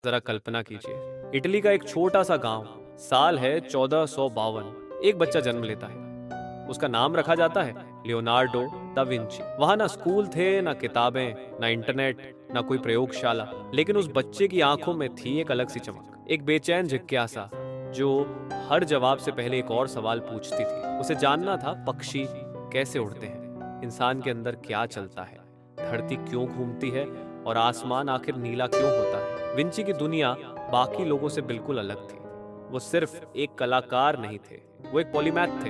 जरा कल्पना कीजिए, इटली का एक छोटा सा गांव, साल है 1452। एक बच्चा जन्म लेता है। उसका नाम रखा जाता है लियोनार्डो दा विंची। वहां ना स्कूल थे, ना किताबें, ना इंटरनेट, ना कोई प्रयोगशाला, लेकिन उस बच्चे की आंखों में थी एक अलग सी चमक, एक बेचैन जिज्ञासा जो हर जवाब से पहले एक और सवाल पूछती थी। उसे जानना था पक्षी कैसे उड़ते हैं, इंसान के अंदर क्या चलता है, धरती क्यों घूमती है और आसमान आखिर नीला क्यों होता है। विंची की दुनिया बाकी लोगों से बिल्कुल अलग थी। वो सिर्फ एक कलाकार नहीं थे, वो एक पॉलीमैथ थे।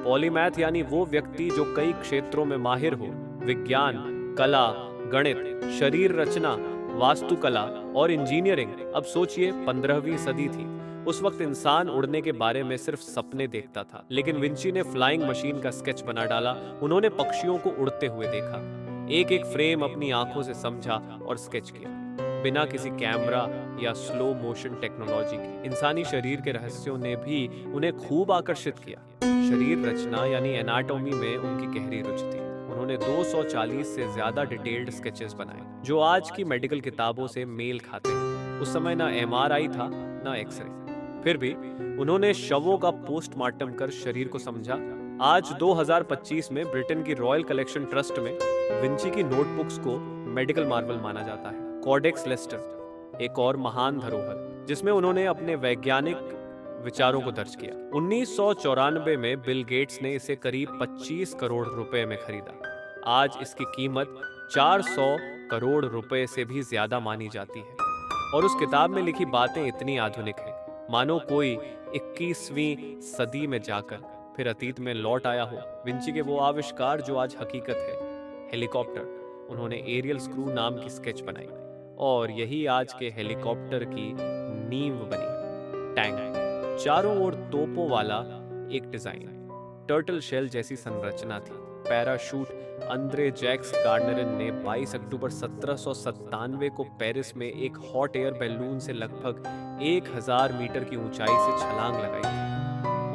पॉलीमैथ यानी वो व्यक्ति जो कई क्षेत्रों में माहिर हो, विज्ञान, कला, गणित, शरीर रचना, वास्तुकला और इंजीनियरिंग। अब सोचिए, 15वीं सदी थी। उस वक्त इंसान उड़ने के बारे में सिर्फ सपने देखता था, लेकिन विंची ने फ्लाइंग मशीन का स्केच बना डाला। उन्होंने पक्षियों को उड़ते हुए देखा, एक एक फ्रेम अपनी आंखों से समझा और स्केच किया, बिना किसी कैमरा या स्लो मोशन टेक्नोलॉजी के। इंसानी शरीर के रहस्यों ने भी उन्हें खूब आकर्षित किया। शरीर रचना यानी एनाटॉमी में उनकी गहरी रुचि थी। उन्होंने 240 से ज्यादा डिटेल्ड स्केचेस बनाए जो आज की मेडिकल किताबों से मेल खाते हैं। उस समय ना एमआरआई था, ना एक्सरे। फिर भी उन्होंने शवों का पोस्टमार्टम कर शरीर को समझा। आज 2025 में ब्रिटेन की रॉयल कलेक्शन ट्रस्ट में विंची की नोटबुक्स को मेडिकल मार्वल माना जाता है। कॉडेक्स लेस्टर एक और महान धरोहर जिसमें उन्होंने अपने वैज्ञानिक विचारों को दर्ज किया। 1994 में बिल गेट्स ने इसे करीब 25 करोड़ रुपए में खरीदा। आज इसकी कीमत 400 करोड़ रुपए से भी ज्यादा मानी जाती है। और उस किताब में लिखी बातें इतनी आधुनिक हैं, मानो कोई 21वीं सदी में जाकर फिर अतीत में लौट आया हो। विंची के वो आविष्कार जो आज हकीकत है, हेलीकॉप्टर, उन्होंने एरियल स्क्रू नाम की स्केच बनाई और यही आज के हेलीकॉप्टर की नींव बनी। टैंक, चारों ओर तोपों वाला एक डिजाइन, टर्टल शेल जैसी संरचना थी। पैराशूट, अंद्रे जैक्स गार्डनरन ने 22 अक्टूबर 1797 को पेरिस में एक हॉट एयर बैलून से लगभग 1000 मीटर की ऊंचाई से छलांग लगाई थी।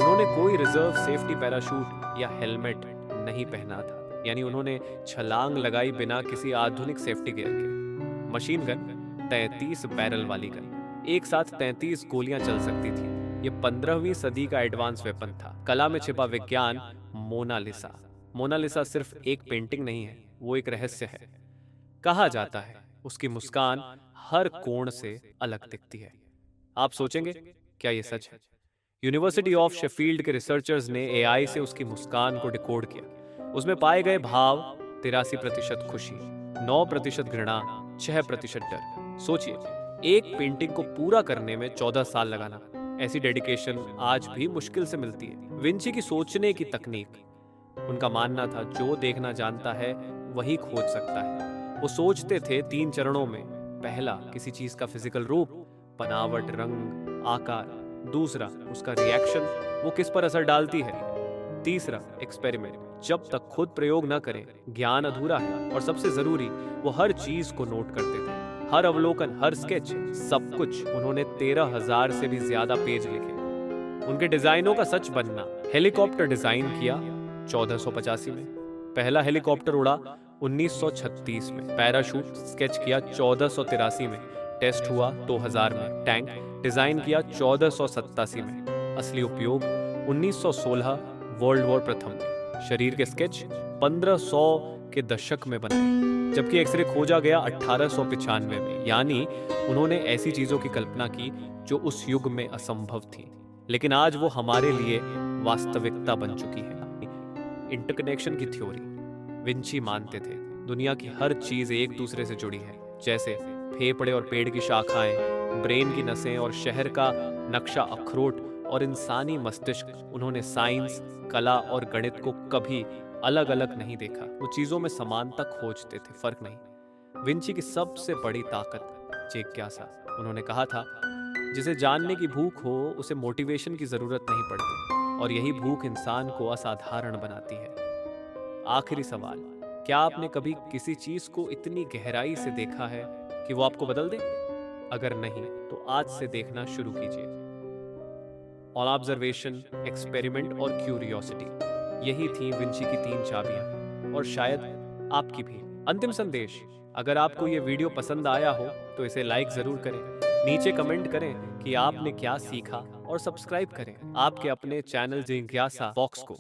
उन्होंने कोई रिजर्व सेफ्टी पैराशूट या हेलमेट नहीं पहना था, यानी उन्होंने छलांग लगाई बिना किसी आधुनिक सेफ्टी गियर के। मशीन गन, 33 बैरल वाली गन, एक साथ 33 गोलियां चल सकती थी। ये 15वीं सदी का एडवांस वेपन था। कला में छिपा विज्ञान, मोनालिसा। मोनालिसा सिर्फ एक पेंटिंग नहीं है, वो एक रहस्य है। कहा जाता है उसकी मुस्कान हर कोण से अलग दिखती है। आप सोचेंगे, क्या ये सच है? यूनिवर्सिटी ऑफ शेफील्ड के रिसर्चर्स ने एआई से उसकी मुस्कान को डिकोड किया। उसमें पाए गए भाव 83% खुशी, 9% घृणा, 6% डर। सोचिए, एक पेंटिंग को पूरा करने में 14 साल लगाना। ऐसी डेडिकेशन आज भी मुश्किल से मिलती है। विंची की सोचने की तकनीक, उनका मानना था जो देखना जानता है वही खोज सकता है। वो सोचते थे 3 चरणों में। पहला, किसी चीज का फिजिकल रूप, बनावट, रंग, आकार। दूसरा, उसका रिएक्शन, वो किस पर असर डालती है। तीसरा, एक्सपेरिमेंट, जब तक खुद प्रयोग न करें ज्ञान अधूरा है। और सबसे जरूरी, वो हर चीज को नोट करते थे, हर अवलोकन, हर स्केच, सब कुछ। उन्होंने 13,000 से भी ज्यादा पेज लिखे। उनके डिजाइनों का सच बनना, हेलीकॉप्टर डिजाइन किया 1485 में, पहला हेलीकॉप्टर उड़ा 1936 में, पैराशूट स्केच किया 1483 में, टेस्ट हुआ 2000 में, टैंक डिजाइन किया 1487 में, असली उपयोग 1916 वर्ल्ड वॉर प्रथम में, शरीर के स्केच 1500 के दशक में बनाए, जबकि एक्सरे खोजा गया 1895 में। यानी उन्होंने ऐसी चीजों की कल्पना की जो उस युग में असंभव थी, लेकिन आज वो हमारे लिए वास्तविकता बन चुकी है। इंटरकनेक्शन की थ्योरी, विंची मानते थे दुनिया की हर चीज एक दूसरे से जुड़ी है, जैसे फेफड़े और पेड़ की शाखाएं, ब्रेन की नसें और शहर का नक्शा अखरोट और इंसानी मस्तिष्क। उन्होंने साइंस, कला और गणित को कभी अलग अलग नहीं देखा। वो चीजों में समानता खोजते थे, फर्क नहीं। विंची की सबसे बड़ी ताकत जिज्ञासा। उन्होंने कहा था, जिसे जानने की भूख हो उसे मोटिवेशन की जरूरत नहीं पड़ती, और यही भूख इंसान को असाधारण बनाती है। आखिरी सवाल, क्या आपने कभी किसी चीज को इतनी गहराई से देखा है कि वो आपको बदल दे? अगर नहीं, तो आज से देखना शुरू कीजिए। ऑब्जर्वेशन, एक्सपेरिमेंट और क्यूरियोसिटी, यही थी विंची की 3 चाबियां, और शायद आपकी भी। अंतिम संदेश, अगर आपको ये वीडियो पसंद आया हो तो इसे लाइक जरूर करें, नीचे कमेंट करें कि आपने क्या सीखा और सब्सक्राइब करें आपके अपने चैनल जिज्ञासा बॉक्स को।